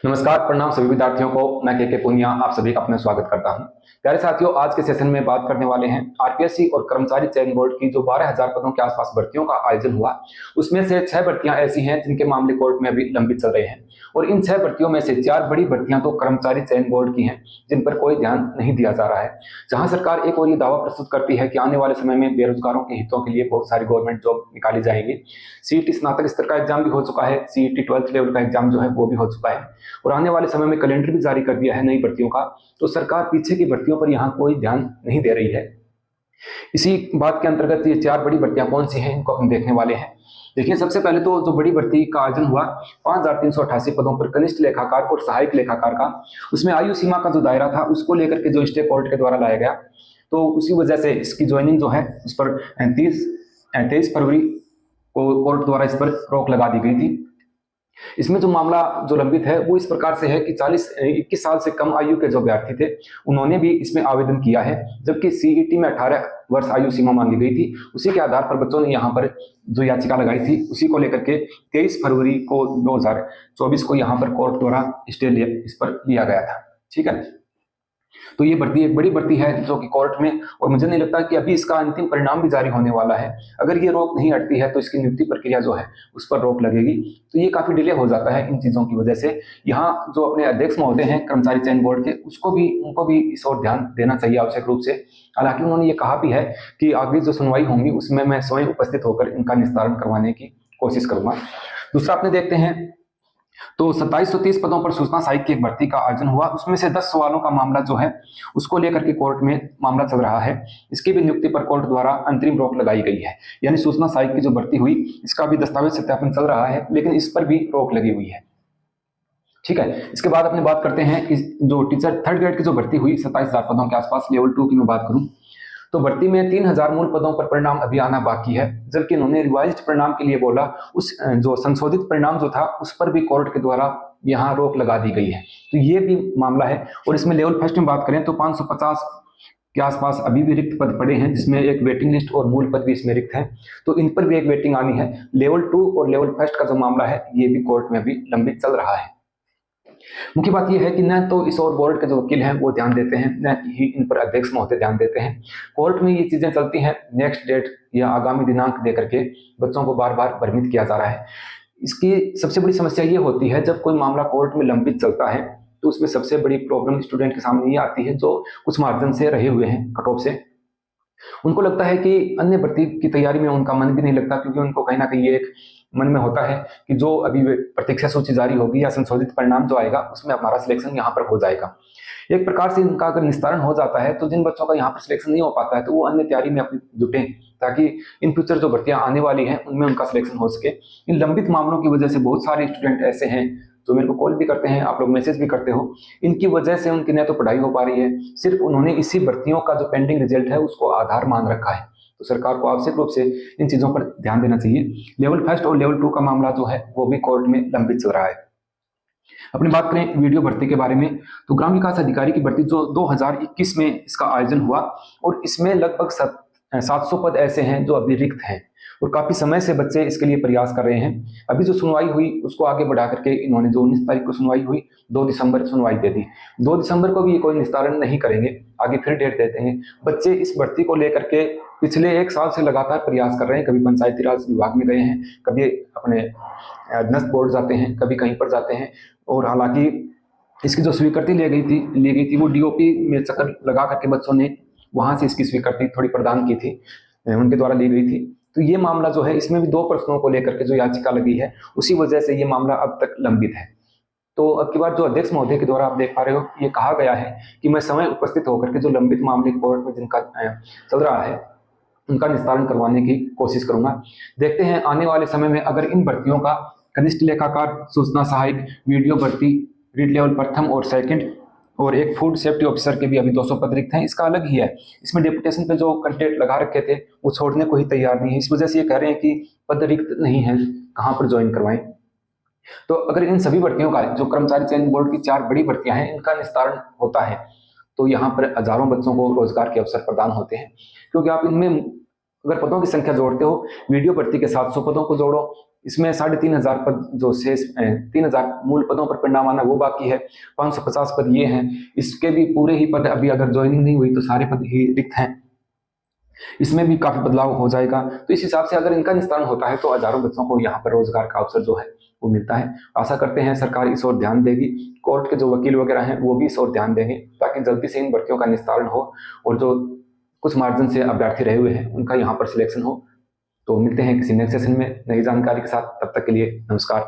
नमस्कार, प्रणाम सभी विद्यार्थियों को। मैं के पुनिया आप सभी का अपना स्वागत करता हूं। प्यारे साथियों, आज के सेशन में बात करने वाले हैं आरपीएससी और कर्मचारी चयन बोर्ड की जो 12,000 पदों के आसपास भर्तियों का आयोजन हुआ, उसमें से 6 भर्तियां ऐसी हैं जिनके मामले कोर्ट में अभी लंबित चल रहे हैं। और इन 6 भर्तियों में से 4 बड़ी भर्तियां तो कर्मचारी चयन बोर्ड की हैं, जिन पर कोई ध्यान नहीं दिया जा रहा है। जहां सरकार एक और ये दावा प्रस्तुत करती है कि आने वाले समय में बेरोजगारों के हितों के लिए बहुत सारी गवर्नमेंट जॉब निकाली जाएंगी। सीईटी स्नातक स्तर का एग्जाम भी हो चुका है, सीईटी 12th लेवल का एग्जाम जो है वो भी हो चुका है, और आने वाले समय में कैलेंडर भी जारी कर दिया है नई भर्तियों का। तो सरकार पीछे की भर्तियों पर यहाँ कोई ध्यान नहीं दे रही है। इसी बात के अंतर्गत ये 4 बड़ी भर्तियां कौन सी हैं, इनको हम देखने वाले हैं। देखिए, सबसे पहले तो जो बड़ी भर्ती का आयोजन हुआ 5,388 पदों पर कनिष्ठ लेखाकार और सहायक लेखाकार का, उसमें आयु सीमा का जो दायरा था उसको लेकर के जो स्टे कोर्ट के द्वारा लाया गया, तो उसी वजह से इसकी ज्वाइनिंग जो है उस पर 23 फरवरी को कोर्ट द्वारा इस पर रोक लगा दी गई थी। इसमें जो मामला जो लंबित है वो इस प्रकार से है कि 21 साल से कम आयु के जो अभ्यर्थी थे उन्होंने भी इसमें आवेदन किया है, जबकि सीईटी में 18 वर्ष आयु सीमा मांगी गई थी। उसी के आधार पर बच्चों ने यहाँ पर जो याचिका लगाई थी उसी को लेकर के 23 फरवरी को 2024 को यहाँ पर कोर्ट द्वारा स्टे इस पर लिया गया था। ठीक है, तो ये भर्ती एक बड़ी भर्ती है जो कि कोर्ट में, और मुझे नहीं लगता कि अभी इसका अंतिम परिणाम भी जारी होने वाला है। अगर ये रोक नहीं हटती है तो इसकी नियुक्ति प्रक्रिया जो है उस पर रोक लगेगी, तो ये काफी डिले हो जाता है इन चीजों की वजह से। यहाँ जो अपने अध्यक्ष महोदय हैं कर्मचारी चयन बोर्ड के, उनको भी इस ओर ध्यान देना चाहिए आवश्यक रूप से। हालांकि उन्होंने ये कहा भी है कि आगे जो सुनवाई होंगी उसमें मैं स्वयं उपस्थित होकर इनका निस्तारण करवाने की कोशिश करूंगा। दूसरा अपने देखते हैं तो 2730 पदों पर सूचना सहायक की एक भर्ती का आयोजन हुआ, उसमें से 10 सवालों का मामला जो है उसको लेकर के कोर्ट में मामला चल रहा है। इसकी भी नियुक्ति पर कोर्ट द्वारा अंतरिम रोक लगाई गई है, यानी सूचना सहायक की जो भर्ती हुई इसका भी दस्तावेज सत्यापन चल रहा है, लेकिन इस पर भी रोक लगी हुई है। ठीक है, इसके बाद अपने बात करते हैं कि जो टीचर 3rd ग्रेड की जो भर्ती हुई 27,000 पदों के आसपास, लेवल 2 की मैं बात करूं तो भर्ती में 3,000 मूल पदों पर परिणाम अभी आना बाकी है, जबकि इन्होंने रिवाइज्ड परिणाम के लिए बोला। उस जो संशोधित परिणाम जो था उस पर भी कोर्ट के द्वारा यहाँ रोक लगा दी गई है, तो ये भी मामला है। और इसमें लेवल फर्स्ट में बात करें तो 550 के आसपास अभी भी रिक्त पद पड़े हैं, जिसमें एक वेटिंग लिस्ट और मूल पद भी इसमें रिक्त हैं, तो इन पर भी एक वेटिंग आनी है। लेवल 2 और लेवल फर्स्ट का जो मामला है ये भी कोर्ट में अभी लंबित चल रहा है। मुख्य बात यह है कि न तो इस और बोर्ड के जो वकील हैं वो ध्यान देते हैं, न ही इन पर अध्यक्ष महोदय ध्यान देते हैं। कोर्ट में ये चीजें चलती हैं, नेक्स्ट डेट या आगामी दिनांक देकर के बच्चों को बार बार भ्रमित किया जा रहा है। इसकी सबसे बड़ी समस्या ये होती है जब कोई मामला कोर्ट में लंबित चलता है तो उसमें सबसे बड़ी प्रॉब्लम स्टूडेंट के सामने ये आती है जो कुछ मार्जिन से रहे हुए हैं, कट ऑफ से। उनको लगता है कि अन्य भर्ती की तैयारी में उनका मन भी नहीं लगता, क्योंकि उनको कहीं ना कहीं एक मन में होता है कि जो अभी प्रतीक्षा सूची जारी होगी या संशोधित परिणाम जो आएगा उसमें हमारा सिलेक्शन यहाँ पर हो जाएगा। एक प्रकार से इनका अगर निस्तारण हो जाता है तो जिन बच्चों का यहाँ पर सिलेक्शन नहीं हो पाता है तो वो अन्य तैयारी में अपनी जुटे, ताकि इन फ्यूचर जो भर्तियां आने वाली हैं उनमें उनका सिलेक्शन हो सके। इन लंबित मामलों की वजह से बहुत सारे स्टूडेंट ऐसे हैं जो मेरे को कॉल भी करते हैं, आप लोग मैसेज भी करते हो। इनकी वजह से उनकी न तो पढ़ाई हो पा रही है, सिर्फ उन्होंने इसी भर्तियों का जो पेंडिंग रिजल्ट है उसको आधार मान रखा है। तो सरकार को आवश्यक रूप से इन चीजों पर ध्यान देना चाहिए। लेवल फर्स्ट और लेवल 2 का मामला जो है वो भी कोर्ट में लंबित चल रहा है। अपनी बात करें वीडियो भर्ती के बारे में तो ग्राम विकास अधिकारी की भर्ती जो 2021 में इसका आयोजन हुआ, और इसमें लगभग 700 पद ऐसे हैं जो अभी रिक्त हैं, और काफी समय से बच्चे इसके लिए प्रयास कर रहे हैं। अभी जो सुनवाई हुई उसको आगे बढ़ा करके इन्होंने जो 19 तारीख को सुनवाई हुई 2 दिसंबर सुनवाई दे दी। 2 दिसंबर को भी कोई निस्तारण नहीं करेंगे, आगे फिर डेट देते हैं। बच्चे इस भर्ती को लेकर के पिछले 1 साल से लगातार प्रयास कर रहे हैं, कभी पंचायती राज विभाग में गए हैं, कभी अपने नस्ट बोर्ड जाते हैं, कभी कहीं पर जाते हैं। और हालांकि इसकी जो स्वीकृति ली गई थी वो डीओपी में चक्कर लगा करके बच्चों ने वहां से इसकी स्वीकृति थोड़ी प्रदान की थी, उनके द्वारा ली गई थी। तो ये मामला जो है इसमें भी 2 प्रश्नों को लेकर के जो याचिका लगी है उसी वजह से ये मामला अब तक लंबित है। तो अब की बार जो अध्यक्ष महोदय के द्वारा आप देख पा रहे हो ये कहा गया है कि मैं समय उपस्थित होकर के जो लंबित मामले कोर्ट में जिनका चल रहा है उनका निस्तारण करवाने की कोशिश करूंगा। देखते हैं आने वाले समय में अगर इन भर्तियों का कनिष्ठ लेखाकार, सूचना सहायक, वीडियो भर्ती, रीड लेवल प्रथम और सेकंड, और एक फूड सेफ्टी ऑफिसर के भी अभी 200 पद रिक्त हैं। इसका अलग ही है, इसमें डेपुटेशन पे जो कंटेंट लगा रखे थे वो छोड़ने को ही तैयार नहीं है, इस वजह से ये कह रहे हैं कि पद रिक्त नहीं है, कहाँ पर ज्वाइन करवाएं। तो अगर इन सभी भर्तियों का जो कर्मचारी चयन बोर्ड की 4 बड़ी भर्तियां हैं इनका निस्तारण होता है तो यहाँ पर हजारों बच्चों को रोजगार के अवसर प्रदान होते हैं। क्योंकि आप इनमें अगर पदों की संख्या जोड़ते हो, वीडियो भर्ती के 700 पदों को जोड़ो, इसमें 3,500 पद जो शेष 3,000 मूल पदों पर परिणाम आना वो बाकी है, 550 पद ये हैं। इसके भी पूरे ही पद अभी अगर ज्वाइनिंग नहीं हुई तो सारे पद ही रिक्त हैं, इसमें भी काफी बदलाव हो जाएगा। तो इस हिसाब से अगर इनका निस्तारण होता है तो हजारों बच्चों को यहाँ पर रोजगार का अवसर जो है वो मिलता है। आशा करते हैं सरकार इस ओर ध्यान देगी, कोर्ट के जो वकील वगैरह हैं वो भी इस ओर ध्यान देंगे ताकि जल्दी से इन भर्तियों का निस्तारण हो और जो कुछ मार्जिन से अभ्यर्थी रहे हुए हैं उनका यहाँ पर सिलेक्शन हो। तो मिलते हैं किसी नेक्स्ट सेशन में नई जानकारी के साथ, तब तक के लिए नमस्कार।